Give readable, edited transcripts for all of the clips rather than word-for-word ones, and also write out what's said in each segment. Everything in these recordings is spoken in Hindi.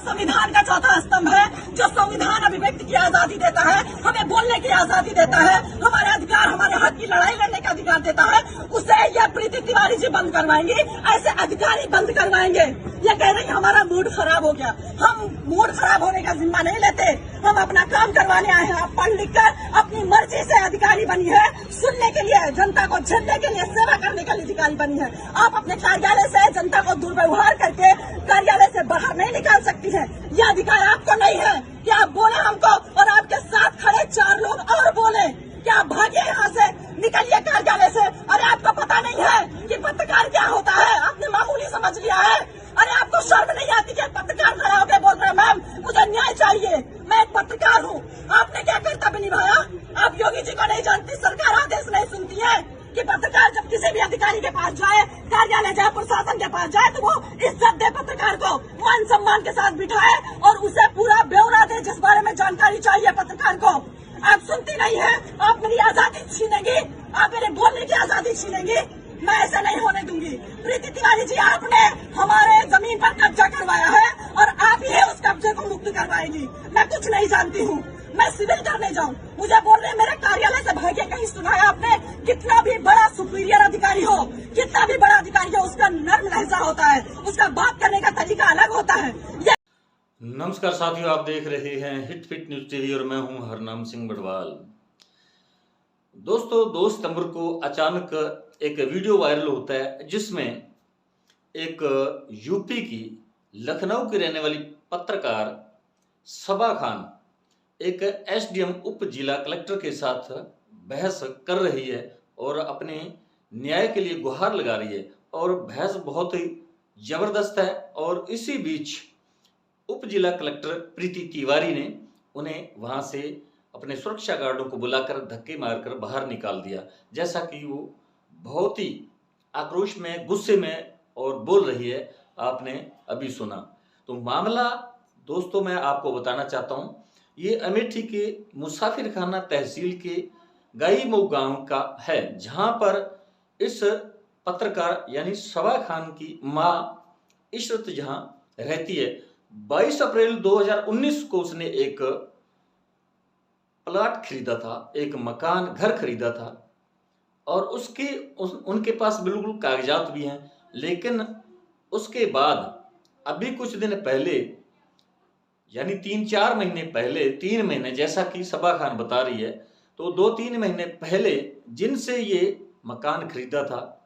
संविधान का चौथा स्तंभ है, जो संविधान अभिव्यक्ति की आजादी देता है, हमें बोलने की आजादी देता है, हमारे अधिकार, हमारे हक की लड़ाई लड़ने का अधिकार देता है, उसे यह प्रीति तिवारी जी बंद करवाएंगी, ऐसे अधिकारी बंद करवाएंगे। ये कह रही हमारा मूड खराब हो गया। हम मूड खराब होने का जिम्मा नहीं लेते, हम अपना काम करवाने आए हैं। आप पढ़ लिख कर अपनी मर्जी से अधिकारी बनी है, सुनने के लिए, जनता को झेलने के लिए, सेवा करने के लिए अधिकारी बनी है। आप अपने कार्यालय से जनता को दुर्व्यवहार करके कार्यालय से बाहर नहीं निकाल सकती है। यह अधिकार आपको नहीं है कि आप बोले हमको और आपके साथ खड़े 4 लोग और बोले कि आप भागिए यहाँ से, निकलिए कार्यालय से। अरे आपको पता नहीं है कि पत्रकार क्या होता है? आपने मामूली समझ लिया है। अरे आपको शर्म नहीं आती कि पत्रकार खड़ा होकर बोल रहे मैम मुझे न्याय चाहिए, मैं एक पत्रकार हूँ। आपने क्या कर्तव्य निभाया? आप योगी जी को नहीं जानती, सरकार आदेश नहीं सुनती है कि पत्रकार जब किसी भी अधिकारी के पास जाए, कार्यालय जाए, प्रशासन के पास जाए, तो वो इज्जत दे, पत्रकार को मान सम्मान के साथ बिठाए और उसे पूरा ब्यौरा दे जिस बारे में जानकारी चाहिए पत्रकार को। आप सुनती नहीं है, आप मेरी आजादी छीनेंगी, आप मेरे बोलने की आजादी छीनेंगी। मैं ऐसा नहीं होने दूंगी। प्रीति तिवारी जी, आपने हमारे जमीन पर कब्जा करवाया है और आप ही उस कब्जे को मुक्त करवाएंगी। मैं कुछ नहीं जानती हूँ, मैं सिविल करने जाऊँ, मुझे बोल रहे मेरे कार्यालय से भाग्य कहीं सुनाया आपने? कितना भी बड़ा सुपीरियर अधिकारी हो, कितना भी बड़ा अधिकारी हो, उसका नर्म लहजा होता है, उसका बात करने का तरीका अलग होता है। नमस्कार साथियों, आप देख रहे हैं हिट फिट न्यूज टीवी और मैं हूं हरनाम सिंह बड़वाल। दोस्तों, 2 सितंबर को अचानक एक वीडियो वायरल होता है जिसमें एक यूपी की लखनऊ की रहने वाली पत्रकार सबा खान एक एसडीएम उप जिला कलेक्टर के साथ बहस कर रही है और अपने न्याय के लिए गुहार लगा रही है और बहस बहुत ही जबरदस्त है। और इसी बीच उप जिला कलेक्टर प्रीति तिवारी ने उन्हें वहां से अपने सुरक्षा गार्डों को बुलाकर धक्के मारकर बाहर निकाल दिया, जैसा कि वो बहुत ही आक्रोश में, गुस्से में और बोल रही है, आपने अभी सुना। तो मामला दोस्तों मैं आपको बताना चाहता हूं, ये अमेठी के मुसाफिर खाना तहसील के गाईमऊ गांव का है, जहां पर इस पत्रकार यानी सबा खान की मां इशरत जहां रहती है। 22 अप्रैल 2019 को उसने एक प्लाट खरीदा था, एक मकान घर खरीदा था और उनके पास बिल्कुल कागजात भी हैं। लेकिन उसके बाद अभी कुछ दिन पहले यानी 3-4 महीने पहले, 3 महीने जैसा कि सबा खान बता रही है, तो 2-3 महीने पहले जिनसे ये मकान खरीदा था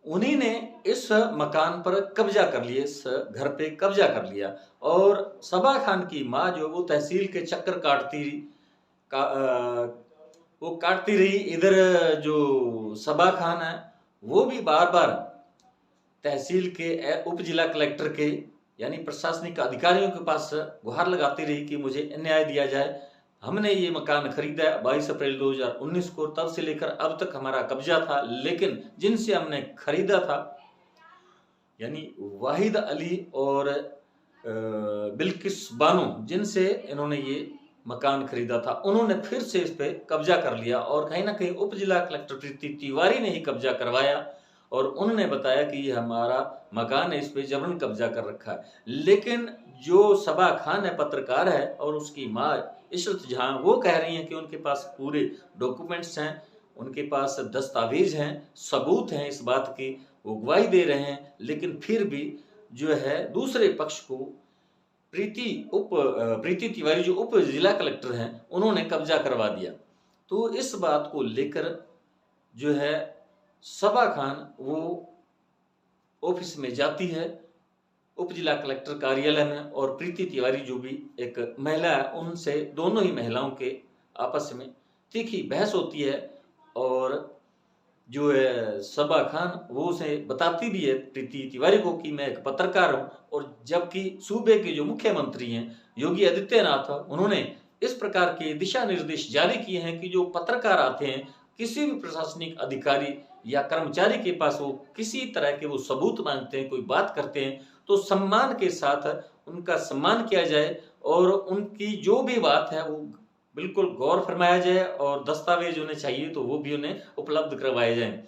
उन्हीं ने इस मकान पर कब्जा कर लिया, इस घर पे कब्जा कर लिया। और सबा खान की माँ जो वो तहसील के चक्कर काटती रही। इधर जो सबा खान है वो भी बार बार तहसील के उप जिला कलेक्टर के यानी प्रशासनिक अधिकारियों के पास गुहार लगाती रही कि मुझे न्याय दिया जाए। हमने ये मकान खरीदा है 22 अप्रैल 2019 को, तब से लेकर अब तक हमारा कब्जा था, लेकिन जिनसे हमने खरीदा था यानी वाहिद अली और बिल्किस बानो, जिनसे इन्होंने ये मकान खरीदा था, उन्होंने फिर से इस पे कब्जा कर लिया और कहीं ना कहीं उप जिला कलेक्टर प्रीति तिवारी ने ही कब्जा करवाया और उन्होंने बताया कि ये हमारा मकान है, इस पे जबरन कब्जा कर रखा है। लेकिन जो सबा खान है, पत्रकार है, और उसकी माँ इशरत जहां, वो कह रही हैं कि उनके पास पूरे डॉक्यूमेंट्स हैं, उनके पास दस्तावेज हैं, सबूत हैं इस बात की, वो गवाही दे रहे हैं। लेकिन फिर भी जो है दूसरे पक्ष को प्रीति तिवारी जो उप जिला कलेक्टर हैं उन्होंने कब्जा करवा दिया। तो इस बात को लेकर जो है सबा खान वो ऑफिस में जाती है, उप जिला कलेक्टर कार्यालय में, और प्रीति तिवारी जो भी एक महिला है उनसे, दोनों ही महिलाओं के आपस में तीखी बहस होती है। और जो है सबा खान वो उसे बताती भी है प्रीति तिवारी को कि मैं एक पत्रकार हूं, और जबकि सूबे के जो मुख्यमंत्री हैं योगी आदित्यनाथ, उन्होंने इस प्रकार के दिशा निर्देश जारी किए हैं कि जो पत्रकार आते हैं किसी भी प्रशासनिक अधिकारी या कर्मचारी के पास, वो किसी तरह के वो सबूत मांगते हैं, कोई बात करते हैं, तो सम्मान के साथ उनका सम्मान किया जाए और उनकी जो भी बात है वो बिल्कुल गौर फरमाया जाए और दस्तावेज उन्हें चाहिए तो वो भी उन्हें उपलब्ध करवाए जाएं।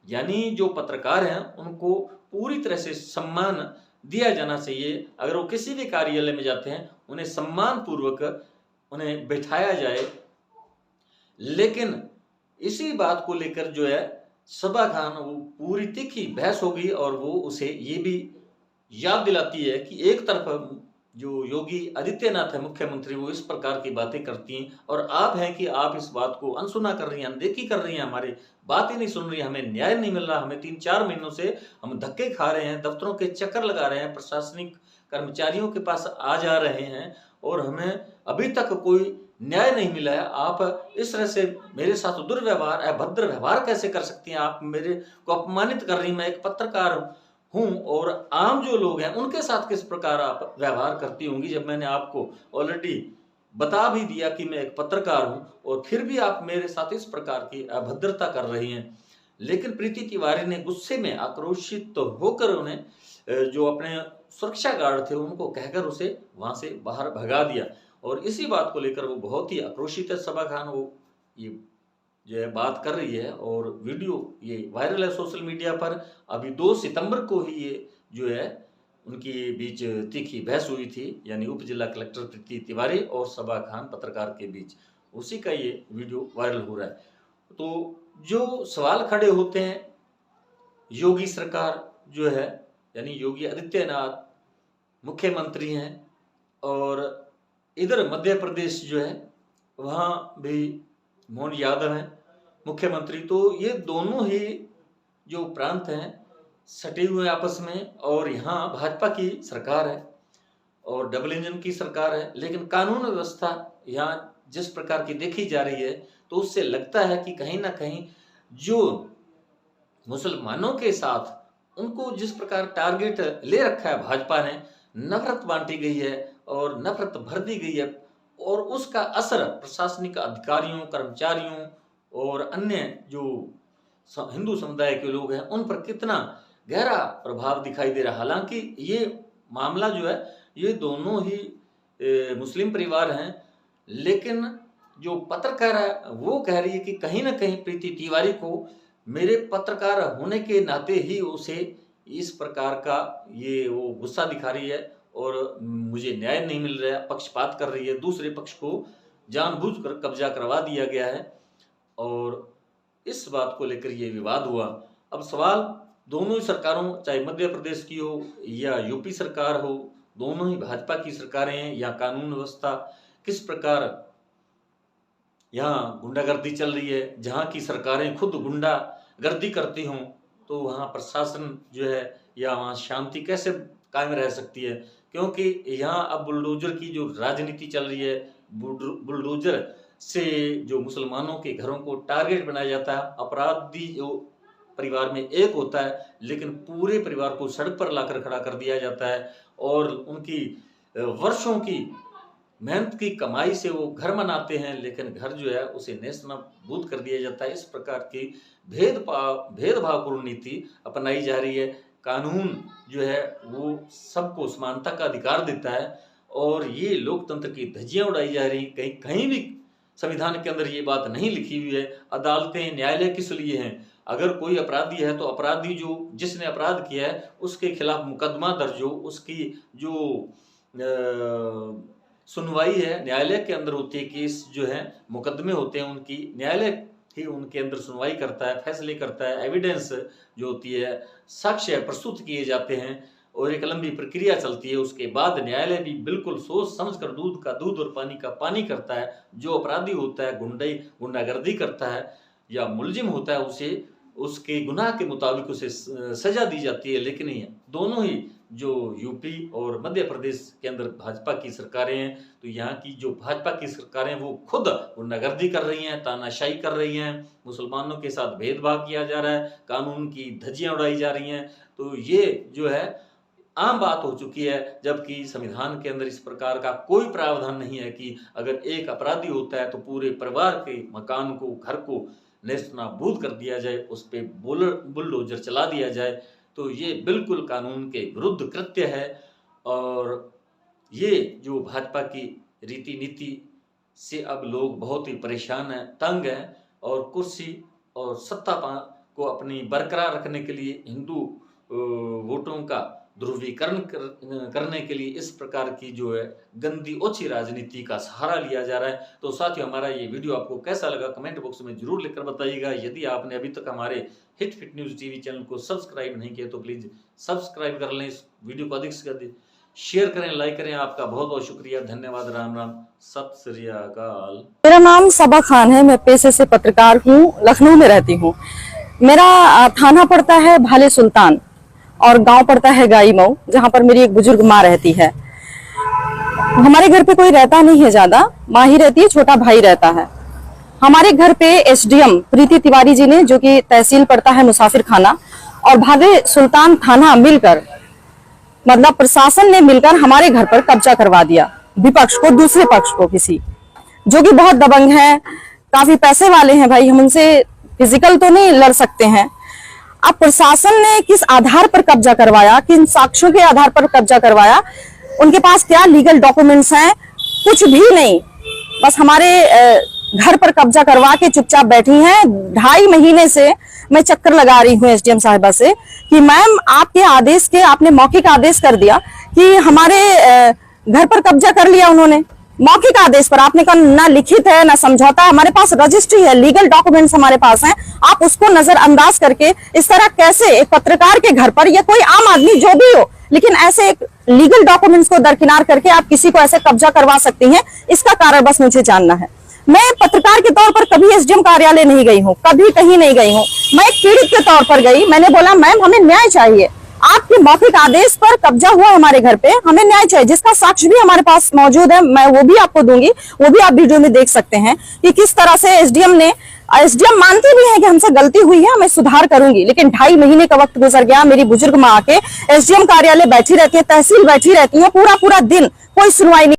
यानी जो पत्रकार हैं उनको पूरी तरह से सम्मान दिया जाना चाहिए। अगर वो किसी भी कार्यालय में जाते हैं उन्हें सम्मान पूर्वक उन्हें बैठाया जाए। लेकिन इसी बात को लेकर जो है सबा खान वो पूरी तीखी बहस हो गई और वो उसे ये भी याद दिलाती है कि एक तरफ जो योगी आदित्यनाथ है मुख्यमंत्री, वो इस प्रकार की बातें करती हैं और आप हैं कि आप इस बात को अनसुना कर रही हैं, अनदेखी कर रही हैं, हमारी बात ही नहीं सुन रही, हमें न्याय नहीं मिल रहा, हमें 3-4 महीनों से हम धक्के खा रहे हैं, दफ्तरों के चक्कर लगा रहे हैं, प्रशासनिक कर्मचारियों के पास आ जा रहे हैं और हमें अभी तक कोई न्याय नहीं मिला है। आप इस तरह से मेरे साथ दुर्व्यवहार, अभद्र व्यवहार कैसे कर सकती हैं? आप मेरे को अपमानित कर रही हैं। मैं एक पत्रकार हूं और आम जो लोग हैं उनके साथ किस प्रकार आप व्यवहार करती होंगी, जब मैंने आपको ऑलरेडी बता भी दिया कि मैं एक पत्रकार हूं और फिर भी आप मेरे साथ इस प्रकार की अभद्रता कर रही हैं। लेकिन प्रीति तिवारी ने गुस्से में आक्रोशित तो होकर उन्हें जो अपने सुरक्षा गार्ड थे उनको कहकर उसे वहां से बाहर भगा दिया और इसी बात को लेकर वो बहुत ही आक्रोशित है। सबा खान वो ये जो है बात कर रही है और वीडियो ये वायरल है सोशल मीडिया पर। अभी 2 सितंबर को ही ये जो है उनकी बीच तीखी बहस हुई थी, यानी उप जिला कलेक्टर प्रीति तिवारी और सबा खान पत्रकार के बीच, उसी का ये वीडियो वायरल हो रहा है। तो जो सवाल खड़े होते हैं, योगी सरकार जो है यानी योगी आदित्यनाथ मुख्यमंत्री हैं और इधर मध्य प्रदेश जो है वहाँ भी मोहन यादव हैं मुख्यमंत्री। तो ये दोनों ही जो प्रांत हैं सटे हुए आपस में और यहाँ भाजपा की सरकार है और डबल इंजन की सरकार है। लेकिन कानून व्यवस्था यहाँ जिस प्रकार की देखी जा रही है तो उससे लगता है कि कहीं ना कहीं जो मुसलमानों के साथ उनको जिस प्रकार टारगेट ले रखा है भाजपा ने, नफरत बांटी गई है और नफरत भर दी गई है और उसका असर प्रशासनिक अधिकारियों, कर्मचारियों और अन्य जो हिंदू समुदाय के लोग हैं उन पर कितना गहरा प्रभाव दिखाई दे रहा है। हालांकि ये मामला जो है ये दोनों ही मुस्लिम परिवार हैं, लेकिन जो पत्रकार है वो कह रही है कि कहीं ना कहीं प्रीति तिवारी को मेरे पत्रकार होने के नाते ही उसे इस प्रकार का ये वो गुस्सा दिखा रही है और मुझे न्याय नहीं मिल रहा है, पक्षपात कर रही है, दूसरे पक्ष को जानबूझकर कब्जा करवा दिया गया है और इस बात को लेकर ये विवाद हुआ। अब सवाल दोनों ही सरकारों, चाहे मध्य प्रदेश की हो या यूपी सरकार हो, दोनों ही भाजपा की सरकारें हैं, या कानून व्यवस्था किस प्रकार यहाँ गुंडागर्दी चल रही है, जहाँ की सरकारें खुद गुंडागर्दी करती हों तो वहाँ प्रशासन जो है या वहाँ शांति कैसे कायम रह सकती है? क्योंकि यहाँ अब बुलडोजर की जो राजनीति चल रही है, बुलडोजर से जो मुसलमानों के घरों को टारगेट बनाया जाता है। अपराधी जो परिवार में एक होता है लेकिन पूरे परिवार को सड़क पर लाकर खड़ा कर दिया जाता है और उनकी वर्षों की मेहनत की कमाई से वो घर बनाते हैं, लेकिन घर जो है उसे नेस्तनाबूद कर दिया जाता है। इस प्रकार की भेदभावपूर्ण नीति अपनाई जा रही है। कानून जो है वो सबको समानता का अधिकार देता है और ये लोकतंत्र की धज्जियां उड़ाई जा रही। कहीं भी संविधान के अंदर ये बात नहीं लिखी हुई है। अदालतें, न्यायालय किस लिए हैं? अगर कोई अपराधी है तो अपराधी जो जिसने अपराध किया है उसके खिलाफ मुकदमा दर्ज हो, उसकी जो सुनवाई है न्यायालय के अंदर होती है। केस जो है मुकदमे होते हैं उनकी न्यायालय ही उनके अंदर सुनवाई करता है, फैसले करता है। एविडेंस जो होती है, साक्ष्य प्रस्तुत किए जाते हैं और एक लंबी प्रक्रिया चलती है। उसके बाद न्यायालय भी बिल्कुल सोच समझ कर दूध का दूध और पानी का पानी करता है। जो अपराधी होता है, गुंडागर्दी करता है या मुलजिम होता है, उसे उसके गुनाह के मुताबिक उसे सजा दी जाती है। लेकिन ये दोनों ही जो यूपी और मध्य प्रदेश के अंदर भाजपा की सरकारें हैं, तो यहाँ की जो भाजपा की सरकारें वो खुद गुंडागर्दी कर रही हैं, तानाशाही कर रही हैं, मुसलमानों के साथ भेदभाव किया जा रहा है, कानून की धज्जियां उड़ाई जा रही हैं। तो ये जो है आम बात हो चुकी है, जबकि संविधान के अंदर इस प्रकार का कोई प्रावधान नहीं है कि अगर एक अपराधी होता है तो पूरे परिवार के मकान को, घर को नेस्तनाबूद कर दिया जाए, उस पर बुलडोजर चला दिया जाए। तो ये बिल्कुल कानून के विरुद्ध कृत्य है और ये जो भाजपा की रीति नीति से अब लोग बहुत ही परेशान हैं, तंग हैं और कुर्सी और सत्ता को अपनी बरकरार रखने के लिए हिंदू वोटों का ध्रुवीकरण करने के लिए इस प्रकार की जो है गंदी ओछी राजनीति का सहारा लिया जा रहा है। तो साथियों, हमारा ये वीडियो आपको कैसा लगा कमेंट बॉक्स में जरूर लिखकर बताइएगा। यदि आपने अभी तक हमारे hit fit news TV channel को सब्सक्राइब नहीं किया तो प्लीज सब्सक्राइब कर लें। इस वीडियो को अधिक से अधिक शेयर करें, लाइक करें। आपका बहुत बहुत शुक्रिया, धन्यवाद, राम राम, सत श्री अकाल। मेरा नाम सबा खान है। मैं पेशे से पत्रकार हूँ, लखनऊ में रहती हूँ। मेरा थाना पड़ता है भाले सुल्तान और गांव पड़ता है गाई मऊ, जहाँ पर मेरी एक बुजुर्ग माँ रहती है। हमारे घर पे कोई रहता नहीं है ज्यादा, माँ ही रहती है, छोटा भाई रहता है। हमारे घर पे एसडीएम प्रीति तिवारी जी ने, जो कि तहसील पड़ता है मुसाफिर खाना, और भाले सुल्तान थाना मिलकर, मतलब प्रशासन ने मिलकर हमारे घर पर कब्जा करवा दिया। विपक्ष को, दूसरे पक्ष को, किसी जो कि बहुत दबंग है, काफी पैसे वाले हैं भाई, हम उनसे फिजिकल तो नहीं लड़ सकते हैं। अब प्रशासन ने किस आधार पर कब्जा करवाया, किन साक्ष्यों के आधार पर कब्जा करवाया, उनके पास क्या लीगल डॉक्यूमेंट्स हैं, कुछ भी नहीं। बस हमारे घर पर कब्जा करवा के चुपचाप बैठी हैं। 2.5 महीने से मैं चक्कर लगा रही हूँ एसडीएम साहिबा से कि मैम, आपके आदेश के, आपने मौखिक आदेश कर दिया कि हमारे घर पर कब्जा कर लिया उन्होंने। मौखिक आदेश पर आपने कहा, ना लिखित है ना समझौता, हमारे पास रजिस्ट्री है, लीगल डॉक्यूमेंट्स हमारे पास हैं। आप उसको नजरअंदाज करके इस तरह कैसे एक पत्रकार के घर पर, या कोई आम आदमी जो भी हो, लेकिन ऐसे एक लीगल डॉक्यूमेंट्स को दरकिनार करके आप किसी को ऐसे कब्जा करवा सकती हैं, इसका कारण बस मुझे जानना है। मैं पत्रकार के तौर पर कभी एसडीएम कार्यालय नहीं गई हूँ, कभी कहीं नहीं गई हूँ। मैं एक पीड़ित के तौर पर गई, मैंने बोला मैम हमें न्याय चाहिए, आपके मौखिक आदेश पर कब्जा हुआ है हमारे घर पे, हमें न्याय चाहिए, जिसका साक्ष्य भी हमारे पास मौजूद है, मैं वो भी आपको दूंगी, वो भी आप वीडियो में देख सकते हैं कि किस तरह से एसडीएम मानती भी है कि हमसे गलती हुई है, मैं सुधार करूंगी। लेकिन 2.5 महीने का वक्त गुजर गया, मेरी बुजुर्ग माँ आके एसडीएम कार्यालय बैठी रहती है, तहसील बैठी रहती है, पूरा दिन कोई सुनवाई नहीं।